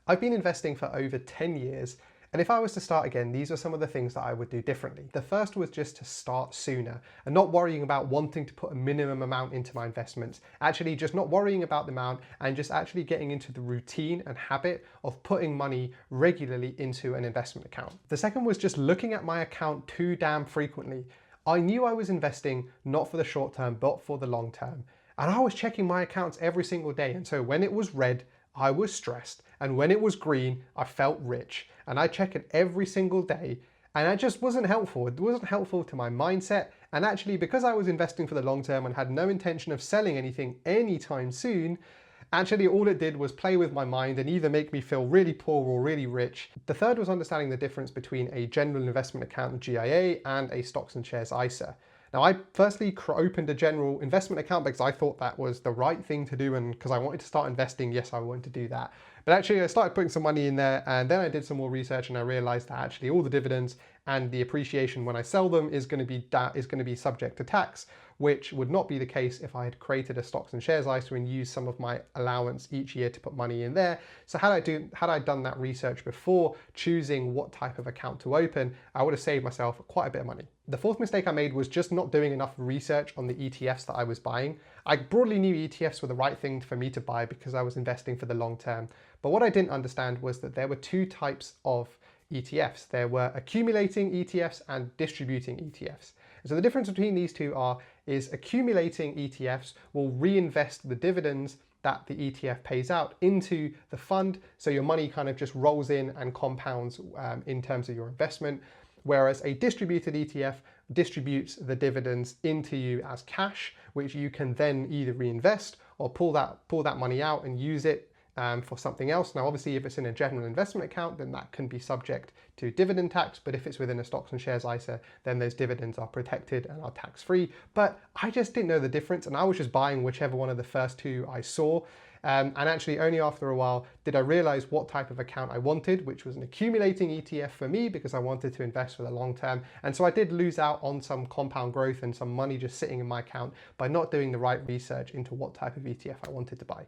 I've been investing for over 10 years, and if I was to start again, these are some of the things that I would do differently. The first was just to start sooner and not worrying about wanting to put a minimum amount into my investments. Actually, just not worrying about the amount and just actually getting into the routine and habit of putting money regularly into an investment account. The second was just looking at my account too damn frequently. I knew I was investing not for the short term, but for the long term. And I was checking my accounts every single day. And so when it was red, I was stressed. And when it was green, I felt rich. And I check it every single day. And it just wasn't helpful. It wasn't helpful to my mindset. And actually, because I was investing for the long term and had no intention of selling anything anytime soon, actually, all it did was play with my mind and either make me feel really poor or really rich. The third was understanding the difference between a general investment account, GIA, and a stocks and shares ISA. Now, I firstly opened a general investment account because I thought that was the right thing to do, and because I wanted to start investing, yes, I wanted to do that. But actually, I started putting some money in there, and then I did some more research, and I realized that actually all the dividends and the appreciation when I sell them is going to be subject to tax, which would not be the case if I had created a stocks and shares ISA and used some of my allowance each year to put money in there. So had I done that research before choosing what type of account to open, I would have saved myself quite a bit of money. The fourth mistake I made was just not doing enough research on the ETFs that I was buying. I broadly knew ETFs were the right thing for me to buy because I was investing for the long term. But what I didn't understand was that there were two types of ETFs. There were accumulating ETFs and distributing ETFs. And so the difference between these two is accumulating ETFs will reinvest the dividends that the ETF pays out into the fund. So your money kind of just rolls in and compounds in terms of your investment. Whereas a distributed ETF distributes the dividends into you as cash, which you can then either reinvest or pull that money out and use it for something else. Now, obviously, if it's in a general investment account, then that can be subject to dividend tax. But if it's within a stocks and shares ISA, then those dividends are protected and are tax-free. But I just didn't know the difference, and I was just buying whichever one of the first two I saw. And actually, only after a while did I realize what type of account I wanted, which was an accumulating ETF for me because I wanted to invest for the long term. And so I did lose out on some compound growth and some money just sitting in my account by not doing the right research into what type of ETF I wanted to buy.